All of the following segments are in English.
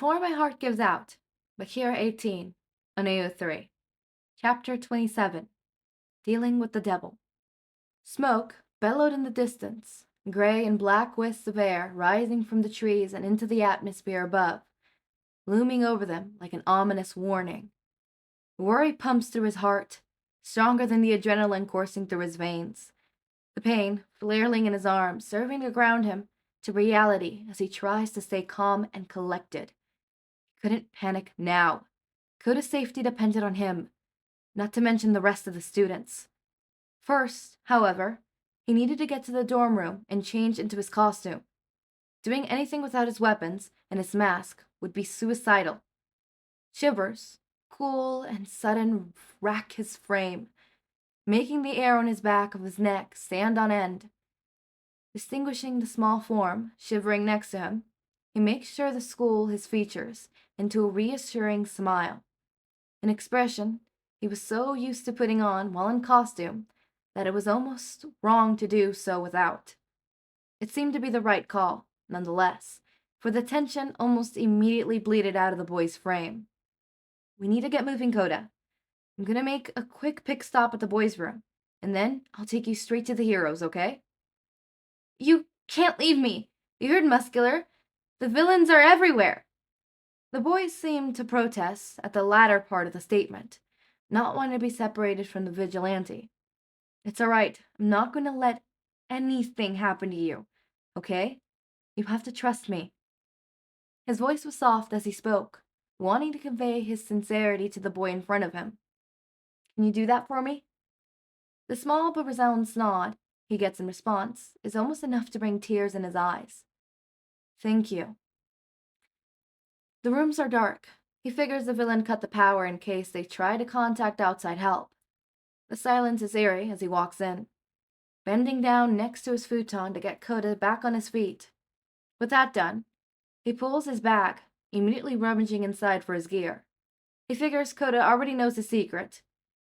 Before my heart gives out, Bakira 18, Aneo 3. Chapter 27, Dealing with the Devil. Smoke bellowed in the distance, gray and black wisps of air rising from the trees and into the atmosphere above, looming over them like an ominous warning. Worry pumps through his heart, stronger than the adrenaline coursing through his veins. The pain, flailing in his arms, serving to ground him to reality as he tries to stay calm and collected. He couldn't panic now. Koda's safety depended on him, not to mention the rest of the students. First, however, he needed to get to the dorm room and change into his costume. Doing anything without his weapons and his mask would be suicidal. Shivers, cool and sudden, rack his frame, making the hair on his back of his neck stand on end. Distinguishing the small form shivering next to him, he makes sure to school his features into a reassuring smile, an expression he was so used to putting on while in costume that it was almost wrong to do so without. It seemed to be the right call, nonetheless, for the tension almost immediately bleeded out of the boy's frame. "We need to get moving, Koda. I'm gonna make a quick pit stop at the boys' room, and then I'll take you straight to the heroes, okay?" "You can't leave me. You heard Muscular. The villains are everywhere." The boys seemed to protest at the latter part of the statement, not wanting to be separated from the Vigilante. "It's all right. I'm not going to let anything happen to you, okay? You have to trust me." His voice was soft as he spoke, wanting to convey his sincerity to the boy in front of him. "Can you do that for me?" The small but resounding nod he gets in response is almost enough to bring tears in his eyes. "Thank you." The rooms are dark. He figures the villain cut the power in case they try to contact outside help. The silence is eerie as he walks in, bending down next to his futon to get Koda back on his feet. With that done, he pulls his bag, immediately rummaging inside for his gear. He figures Koda already knows the secret.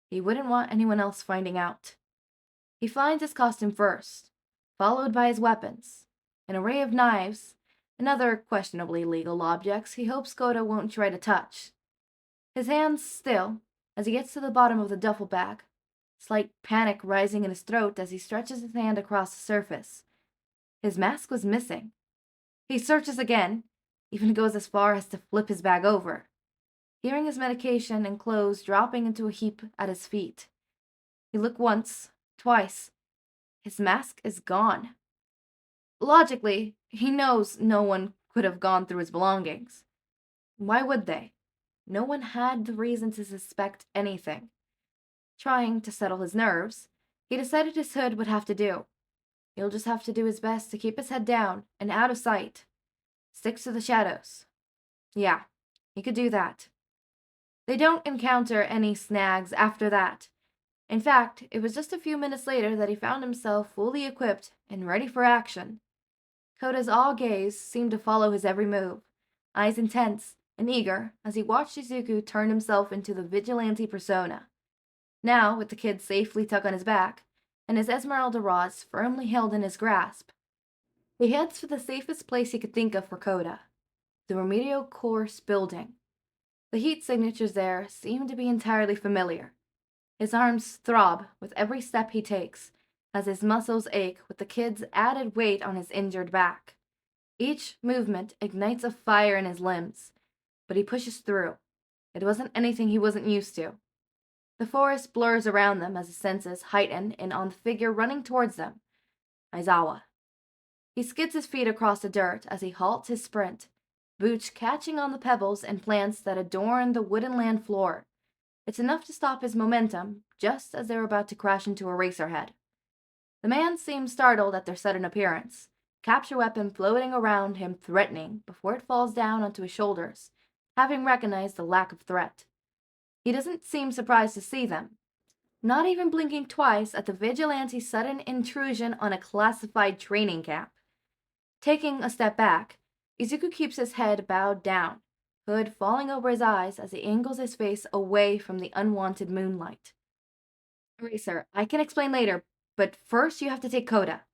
He wouldn't want anyone else finding out. He finds his costume first, followed by his weapons, an array of knives, and other questionably legal objects he hopes Koda won't try to touch. His hands still as he gets to the bottom of the duffel bag, slight panic rising in his throat as he stretches his hand across the surface. His mask was missing. He searches again, even goes as far as to flip his bag over, hearing his medication and clothes dropping into a heap at his feet. He looks once, twice. His mask is gone. Logically, he knows no one could have gone through his belongings. Why would they? No one had the reason to suspect anything. Trying to settle his nerves, he decided his hood would have to do. He'll just have to do his best to keep his head down and out of sight. Sticks to the shadows. Yeah, he could do that. They don't encounter any snags after that. In fact, it was just a few minutes later that he found himself fully equipped and ready for action. Koda's all gaze seemed to follow his every move, eyes intense and eager as he watched Izuku turn himself into the vigilante persona. Now, with the kid safely tucked on his back, and his Esmeralda rods firmly held in his grasp, he heads for the safest place he could think of for Koda, the Remedial Course building. The heat signatures there seem to be entirely familiar. His arms throb with every step he takes, as his muscles ache with the kid's added weight on his injured back. Each movement ignites a fire in his limbs, but he pushes through. It wasn't anything he wasn't used to. The forest blurs around them as his senses heighten in on the figure running towards them, Aizawa. He skids his feet across the dirt as he halts his sprint, boots catching on the pebbles and plants that adorn the wooden land floor. It's enough to stop his momentum just as they're about to crash into Eraserhead. The man seems startled at their sudden appearance, capture weapon floating around him threatening before it falls down onto his shoulders, having recognized the lack of threat. He doesn't seem surprised to see them, not even blinking twice at the vigilante's sudden intrusion on a classified training camp. Taking a step back, Izuku keeps his head bowed down, hood falling over his eyes as he angles his face away from the unwanted moonlight. "Eraser, I can explain later, but first you have to take Koda,"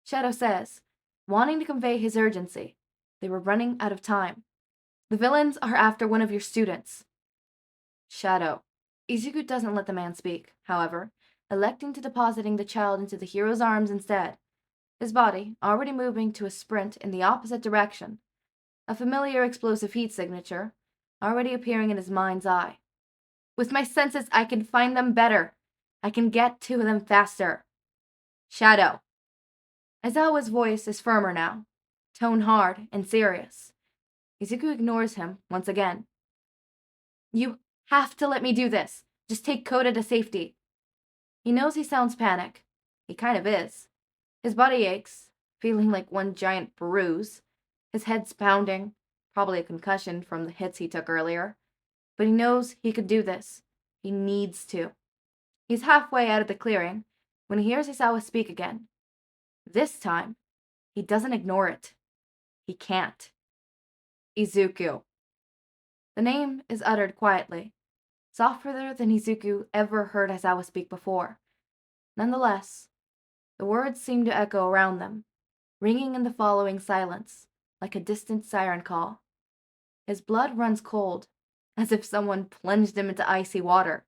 Shadow says, wanting to convey his urgency. They were running out of time. The villains are after one of your students. Shadow. Izuku doesn't let the man speak, however, electing to depositing the child into the hero's arms instead, his body already moving to a sprint in the opposite direction, a familiar explosive heat signature already appearing in his mind's eye. With my senses, I can find them better. I can get to them faster. Shadow. Aizawa's voice is firmer now, tone hard and serious. Izuku ignores him once again. You have to let me do this. Just take Koda to safety. He knows he sounds panic. He kind of is. His body aches, feeling like one giant bruise. His head's pounding, probably a concussion from the hits he took earlier. But he knows he could do this. He needs to. He's halfway out of the clearing when he hears Aizawa speak again. This time, he doesn't ignore it. He can't. Izuku. The name is uttered quietly, softer than Izuku ever heard Aizawa speak before. Nonetheless, the words seem to echo around them, ringing in the following silence, like a distant siren call. His blood runs cold, as if someone plunged him into icy water,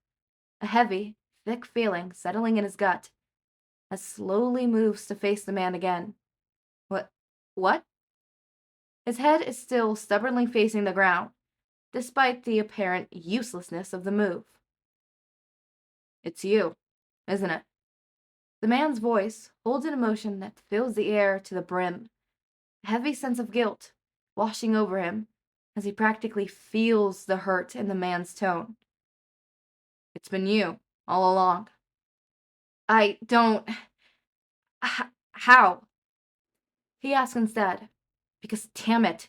a heavy, thick feeling settling in his gut, as slowly moves to face the man again. What? His head is still stubbornly facing the ground, despite the apparent uselessness of the move. It's you, isn't it? The man's voice holds an emotion that fills the air to the brim, a heavy sense of guilt washing over him as he practically feels the hurt in the man's tone. It's been you, all along. I don't... How? He asks instead, because damn it,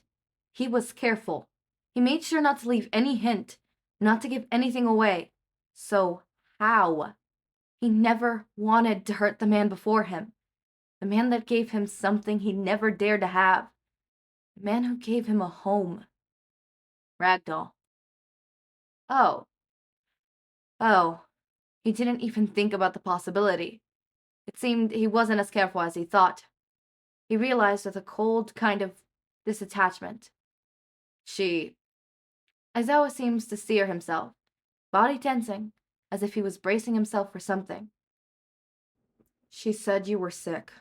he was careful. He made sure not to leave any hint, not to give anything away. So, how? He never wanted to hurt the man before him. The man that gave him something he never dared to have. The man who gave him a home. Ragdoll. Oh. He didn't even think about the possibility. It seemed he wasn't as careful as he thought. He realized with a cold kind of disattachment. Aizawa seems to steer himself, body tensing, as if he was bracing himself for something. She said you were sick.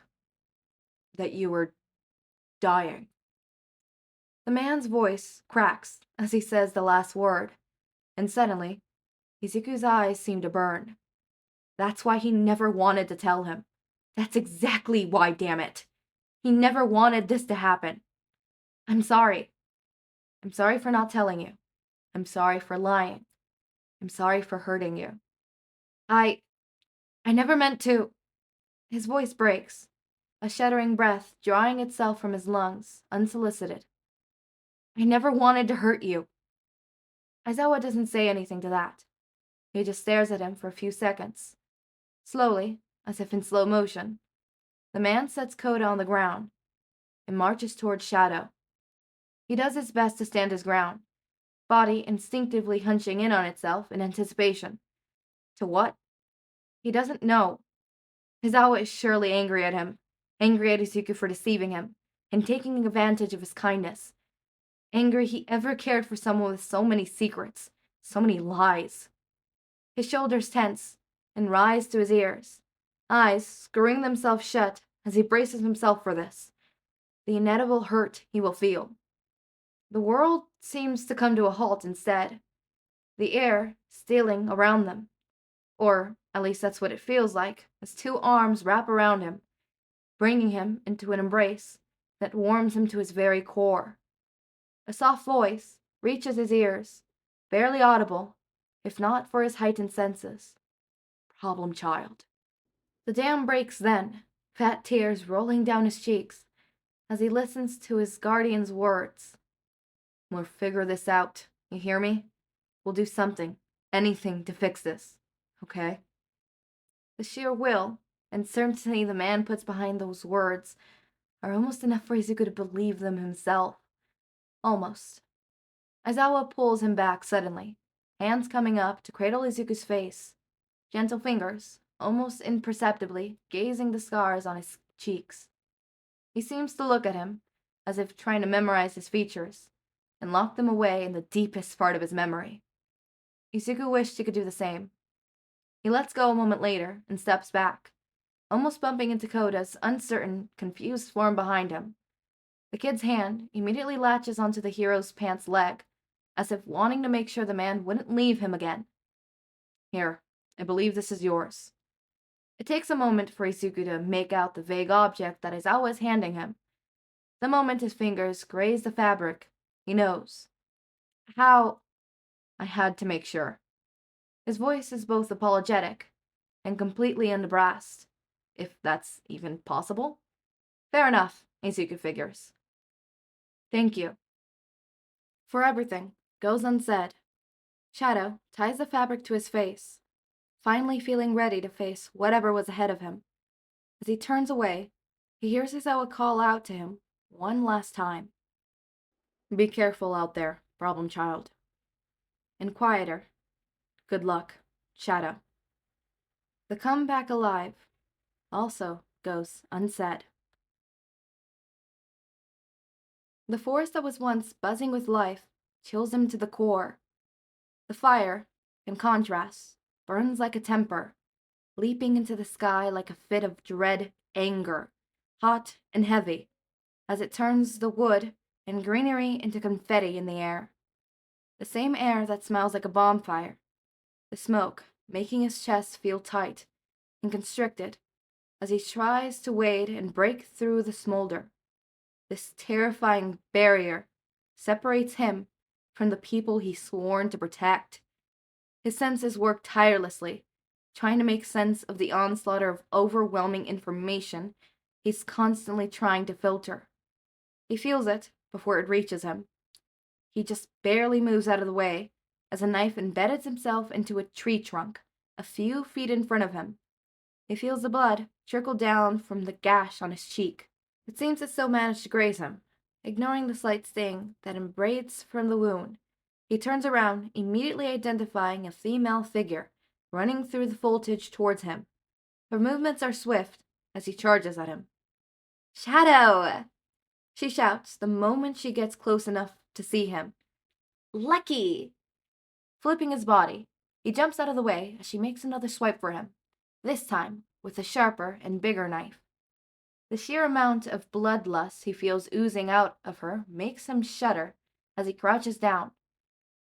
That you were dying. The man's voice cracks as he says the last word, and suddenly, Izuku's eyes seem to burn. That's why he never wanted to tell him. That's exactly why, damn it. He never wanted this to happen. I'm sorry. I'm sorry for not telling you. I'm sorry for lying. I'm sorry for hurting you. I never meant to... His voice breaks, a shuddering breath drawing itself from his lungs, unsolicited. I never wanted to hurt you. Aizawa doesn't say anything to that. He just stares at him for a few seconds. Slowly, as if in slow motion, the man sets Koda on the ground and marches towards Shadow. He does his best to stand his ground, body instinctively hunching in on itself in anticipation. To what? He doesn't know. Aizawa is surely angry at him, angry at Izuku for deceiving him and taking advantage of his kindness. Angry he ever cared for someone with so many secrets, so many lies. His shoulders tense and rise to his ears, eyes screwing themselves shut as he braces himself for this, the inedible hurt he will feel. The world seems to come to a halt instead, the air stealing around them, or at least that's what it feels like, as two arms wrap around him, bringing him into an embrace that warms him to his very core. A soft voice reaches his ears, barely audible, if not for his heightened senses. Problem child. The dam breaks then, fat tears rolling down his cheeks, as he listens to his guardian's words. We'll figure this out, you hear me? We'll do something, anything to fix this, okay? The sheer will and certainty the man puts behind those words are almost enough for Izuku to believe them himself. Almost. Aizawa pulls him back suddenly, hands coming up to cradle Izuku's face, gentle fingers, almost imperceptibly, gazing the scars on his cheeks. He seems to look at him, as if trying to memorize his features, and lock them away in the deepest part of his memory. Izuku wished he could do the same. He lets go a moment later and steps back, almost bumping into Koda's uncertain, confused form behind him. The kid's hand immediately latches onto the hero's pants leg, as if wanting to make sure the man wouldn't leave him again. Here, I believe this is yours. It takes a moment for Izuku to make out the vague object that Aizawa is handing him. The moment his fingers graze the fabric, he knows. How? I had to make sure. His voice is both apologetic and completely unbrassed, if that's even possible. Fair enough, Izuku figures. Thank you. For everything goes unsaid. Shadow ties the fabric to his face, finally feeling ready to face whatever was ahead of him. As he turns away, he hears Aizawa call out to him one last time. Be careful out there, problem child. And quieter. Good luck, Shadow. The come back alive also goes unsaid. The forest that was once buzzing with life chills him to the core. The fire, in contrast, burns like a temper, leaping into the sky like a fit of dread anger, hot and heavy, as it turns the wood and greenery into confetti in the air. The same air that smells like a bonfire, the smoke making his chest feel tight and constricted as he tries to wade and break through the smolder. This terrifying barrier separates him from the people he's sworn to protect. His senses work tirelessly, trying to make sense of the onslaught of overwhelming information he's constantly trying to filter. He feels it before it reaches him. He just barely moves out of the way as a knife embeds himself into a tree trunk a few feet in front of him. He feels the blood trickle down from the gash on his cheek. It seems it still managed to graze him. Ignoring the slight sting that embraces from the wound, he turns around, immediately identifying a female figure running through the foliage towards him. Her movements are swift as he charges at him. Shadow! She shouts the moment she gets close enough to see him. Lucky! Flipping his body, he jumps out of the way as she makes another swipe for him, this time with a sharper and bigger knife. The sheer amount of bloodlust he feels oozing out of her makes him shudder as he crouches down,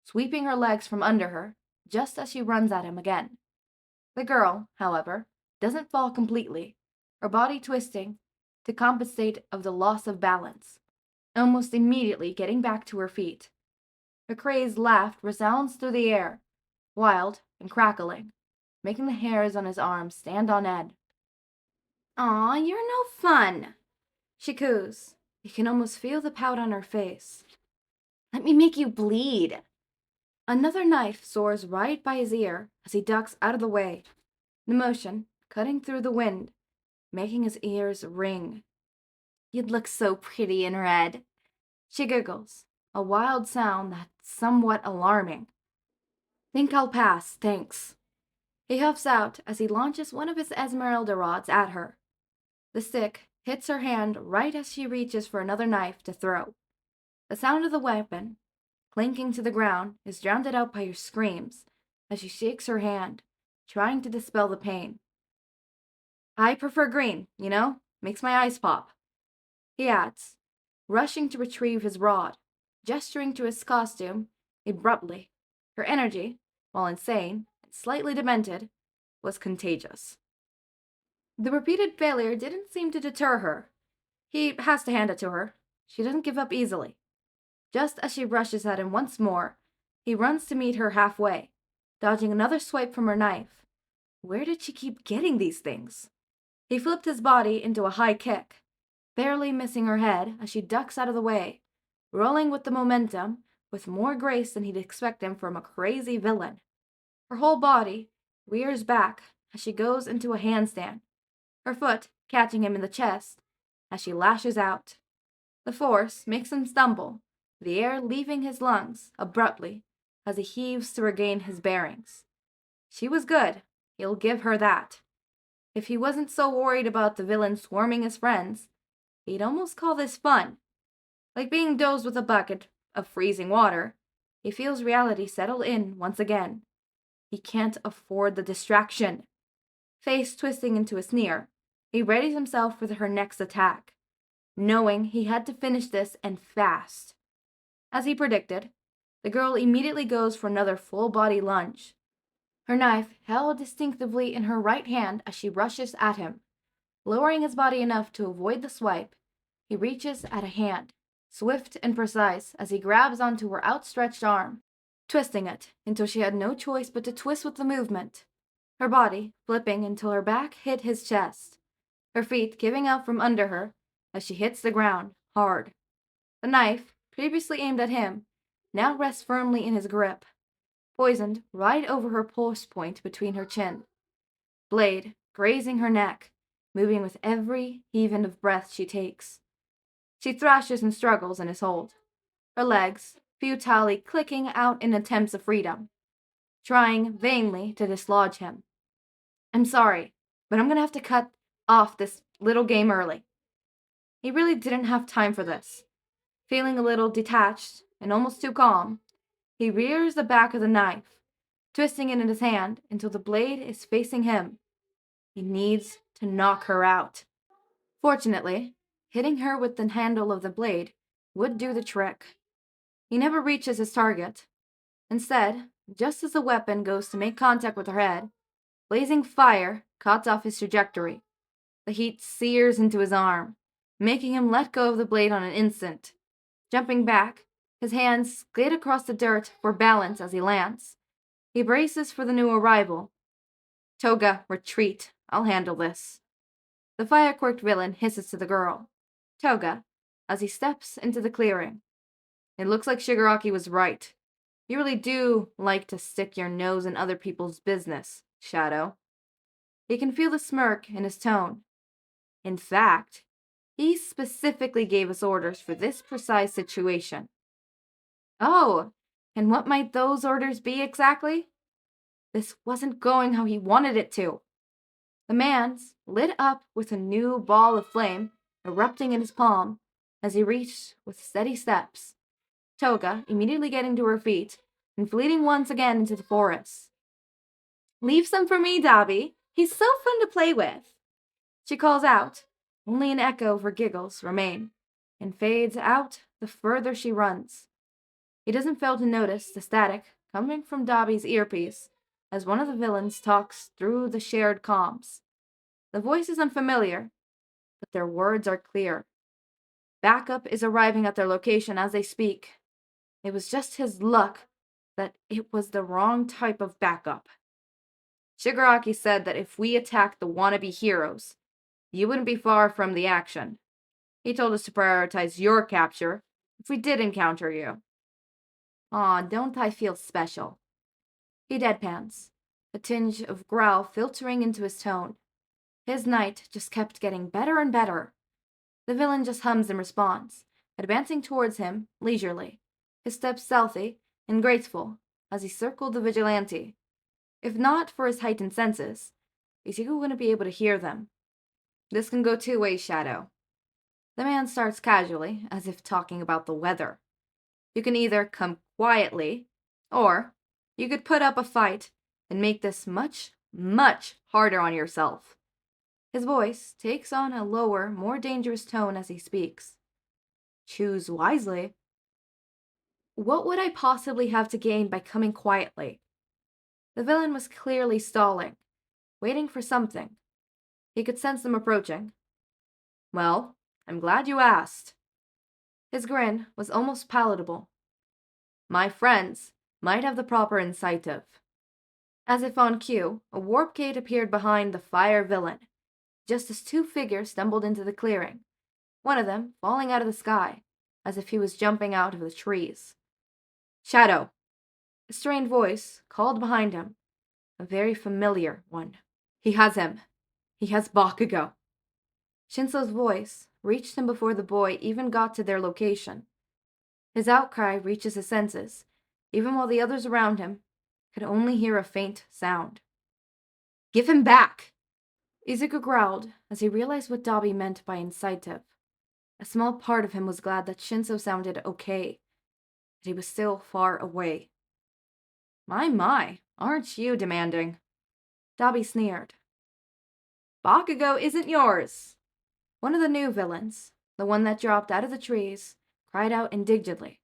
sweeping her legs from under her just as she runs at him again. The girl, however, doesn't fall completely, her body twisting to compensate of the loss of balance, almost immediately getting back to her feet. Her crazed laugh resounds through the air, wild and crackling, making the hairs on his arms stand on end. Aw, you're no fun, she coos. You can almost feel the pout on her face. Let me make you bleed. Another knife soars right by his ear as he ducks out of the way, the motion cutting through the wind, making his ears ring. You'd look so pretty in red. She giggles, a wild sound that's somewhat alarming. Think I'll pass, thanks. He huffs out as he launches one of his Esmeralda rods at her. The stick hits her hand right as she reaches for another knife to throw. The sound of the weapon clinking to the ground is drowned out by her screams as she shakes her hand, trying to dispel the pain. I prefer green, you know? Makes my eyes pop. He adds, rushing to retrieve his rod, gesturing to his costume abruptly. Her energy, while insane and slightly demented, was contagious. The repeated failure didn't seem to deter her. He has to hand it to her. She doesn't give up easily. Just as she rushes at him once more, he runs to meet her halfway, dodging another swipe from her knife. Where did she keep getting these things? He flipped his body into a high kick, barely missing her head as she ducks out of the way, rolling with the momentum with more grace than he'd expect him from a crazy villain. Her whole body rears back as she goes into a handstand, her foot catching him in the chest as she lashes out. The force makes him stumble, the air leaving his lungs abruptly as he heaves to regain his bearings. She was good, he'll give her that. If he wasn't so worried about the villain swarming his friends, he'd almost call this fun, like being dosed with a bucket of freezing water, he feels reality settle in once again. He can't afford the distraction. Face twisting into a sneer, he readies himself for her next attack, knowing he had to finish this and fast. As he predicted, the girl immediately goes for another full-body lunge, her knife held distinctively in her right hand as she rushes at him. Lowering his body enough to avoid the swipe, he reaches at a hand, swift and precise as he grabs onto her outstretched arm, twisting it until she had no choice but to twist with the movement, her body flipping until her back hit his chest, her feet giving out from under her as she hits the ground hard. The knife, previously aimed at him, now rests firmly in his grip, poisoned right over her pulse point between her chin. Blade grazing her neck, moving with every heaving of breath she takes. She thrashes and struggles in his hold, her legs futilely clicking out in attempts of freedom, trying vainly to dislodge him. I'm sorry, but I'm gonna have to cut off this little game early. He really didn't have time for this. Feeling a little detached and almost too calm, he rears the back of the knife, twisting it in his hand until the blade is facing him. He needs to knock her out. Fortunately, hitting her with the handle of the blade would do the trick. He never reaches his target. Instead, just as the weapon goes to make contact with her head, blazing fire cuts off his trajectory. The heat sears into his arm, making him let go of the blade on an instant. Jumping back, his hands skid across the dirt for balance as he lands. He braces for the new arrival. Toga, retreat. I'll handle this. The fire-quirked villain hisses to the girl, Toga, as he steps into the clearing. It looks like Shigaraki was right. You really do like to stick your nose in other people's business, Shadow. He can feel the smirk in his tone. In fact, he specifically gave us orders for this precise situation. Oh, and what might those orders be exactly? This wasn't going how he wanted it to. The man's lit up with a new ball of flame erupting in his palm as he reached with steady steps, Toga immediately getting to her feet and fleeing once again into the forest. Leave some for me, Dabi. He's so fun to play with. She calls out, only an echo of her giggles remain, and fades out the further she runs. He doesn't fail to notice the static coming from Dabi's earpiece as one of the villains talks through the shared comms. The voice is unfamiliar, but their words are clear. Backup is arriving at their location as they speak. It was just his luck that it was the wrong type of backup. Shigaraki said that if we attacked the wannabe heroes, you wouldn't be far from the action. He told us to prioritize your capture if we did encounter you. Aw, don't I feel special? He deadpans, a tinge of growl filtering into his tone. His night just kept getting better and better. The villain just hums in response, advancing towards him leisurely, his steps stealthy and graceful as he circled the Vigilante. If not for his heightened senses, Izuku wouldn't be able to hear them. This can go two ways, Shadow. The man starts casually, as if talking about the weather. You can either come quietly, or you could put up a fight and make this much, much harder on yourself. His voice takes on a lower, more dangerous tone as he speaks. Choose wisely. What would I possibly have to gain by coming quietly? The villain was clearly stalling, waiting for something. He could sense them approaching. Well, I'm glad you asked. His grin was almost palatable. My friends might have the proper incentive. As if on cue, a warp gate appeared behind the fire villain, just as two figures stumbled into the clearing, one of them falling out of the sky, as if he was jumping out of the trees. Shadow! A strained voice called behind him, a very familiar one. He has him. He has Bakugo. Shinsou's voice reached him before the boy even got to their location. His outcry reaches his senses, even while the others around him could only hear a faint sound. Give him back! Izuku growled as he realized what Dabi meant by incentive. A small part of him was glad that Shinsou sounded okay. but he was still far away. My, aren't you demanding? Dabi sneered. Bakugo isn't yours. One of the new villains, the one that dropped out of the trees, cried out indignantly,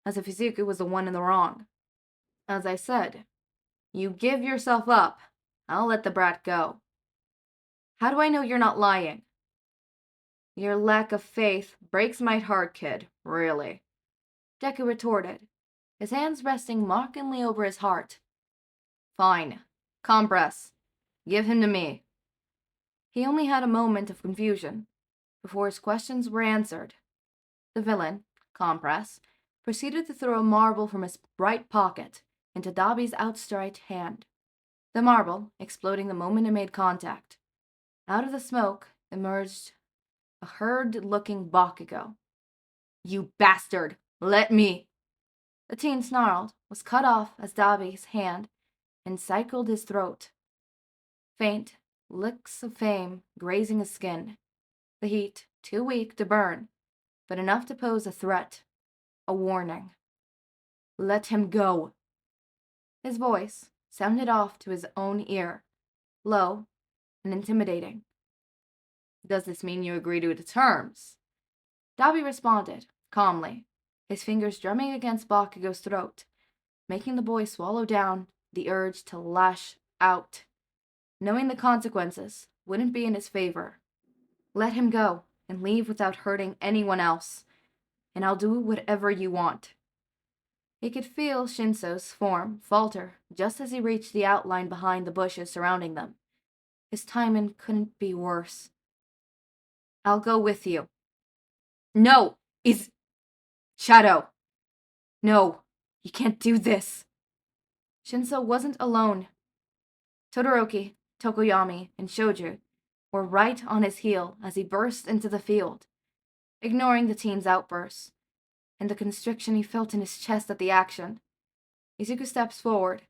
as if Izuku was the one in the wrong. As I said, you give yourself up, I'll let the brat go. How do I know you're not lying? Your lack of faith breaks my heart, kid, really. Deku retorted, his hands resting mockingly over his heart. Fine. Compress. Give him to me. He only had a moment of confusion before his questions were answered. The villain, Compress, proceeded to throw a marble from his right pocket into Dabi's outstretched hand, the marble exploding the moment it made contact. Out of the smoke emerged a hurt-looking Bakugo. You bastard! Let me! The teen snarled, was cut off as Dabi's hand encircled his throat. Faint licks of flame grazing his skin. The heat, too weak to burn, but enough to pose a threat, a warning. Let him go. His voice sounded off to his own ear, low and intimidating. Does this mean you agree to the terms? Dabi responded, calmly, his fingers drumming against Bakugo's throat, making the boy swallow down the urge to lash out, knowing the consequences wouldn't be in his favor. Let him go and leave without hurting anyone else, and I'll do whatever you want. He could feel Shinsou's form falter just as he reached the outline behind the bushes surrounding them. His timing couldn't be worse. I'll go with you. No, Shadow. No, you can't do this. Shinsou wasn't alone. Todoroki, Tokoyami, and Shoju were right on his heel as he burst into the field, ignoring the teen's outbursts and the constriction he felt in his chest at the action. Izuku steps forward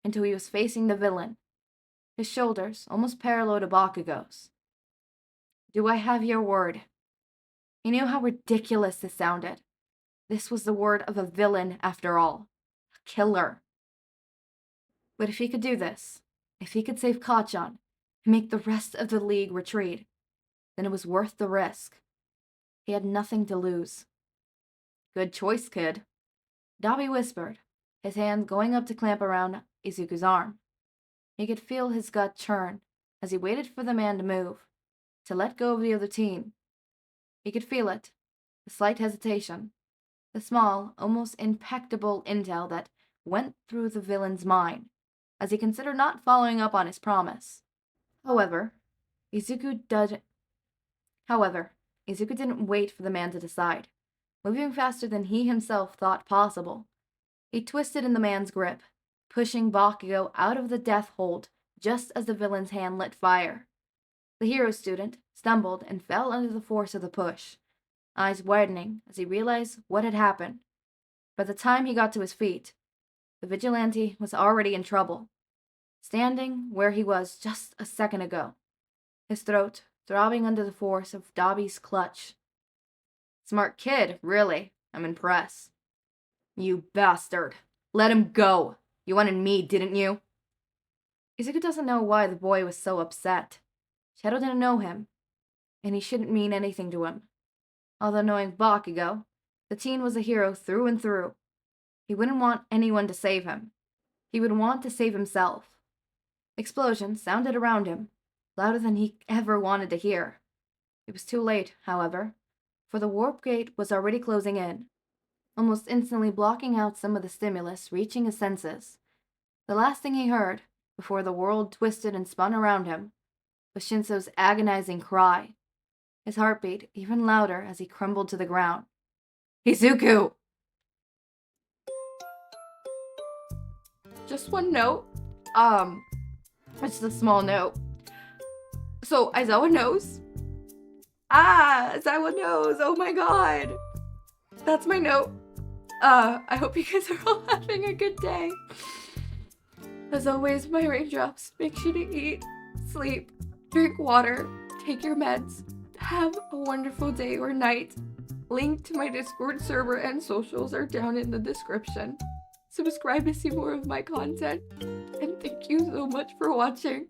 until he was facing the villain, his shoulders almost parallel to Bakugo's. Do I have your word? He knew how ridiculous this sounded. This was the word of a villain, after all. A killer. But if he could do this, if he could save Kacchan and make the rest of the league retreat, then it was worth the risk. He had nothing to lose. Good choice, kid. Dabi whispered, his hand going up to clamp around Izuku's arm. He could feel his gut churn as he waited for the man to move, to let go of the other teen. He could feel it, the slight hesitation, the small, almost impeccable intel that went through the villain's mind as he considered not following up on his promise. However, Izuku didn't wait for the man to decide. Moving faster than he himself thought possible, he twisted in the man's grip, pushing Bakugo out of the death hold just as the villain's hand lit fire. The hero student stumbled and fell under the force of the push, eyes widening as he realized what had happened. By the time he got to his feet, the vigilante was already in trouble, standing where he was just a second ago, his throat throbbing under the force of Dabi's clutch. Smart kid, really. I'm impressed. You bastard. Let him go. You wanted me, didn't you? Izuku doesn't know why the boy was so upset. Shadow didn't know him, and he shouldn't mean anything to him. Although knowing Bakugo, the teen was a hero through and through. He wouldn't want anyone to save him. He would want to save himself. Explosions sounded around him, louder than he ever wanted to hear. It was too late, however, for the warp gate was already closing in, almost instantly blocking out some of the stimulus reaching his senses. The last thing he heard, before the world twisted and spun around him, was Shinsou's agonizing cry, his heartbeat even louder as he crumbled to the ground. Izuku! Just one note. It's a small note. So, Aizawa knows. Aizawa knows. Oh my god. That's my note. I hope you guys are all having a good day. As always, my raindrops, make sure to eat, sleep, drink water, take your meds, have a wonderful day or night. Link to my Discord server and socials are down in the description. Subscribe to see more of my content, and thank you so much for watching.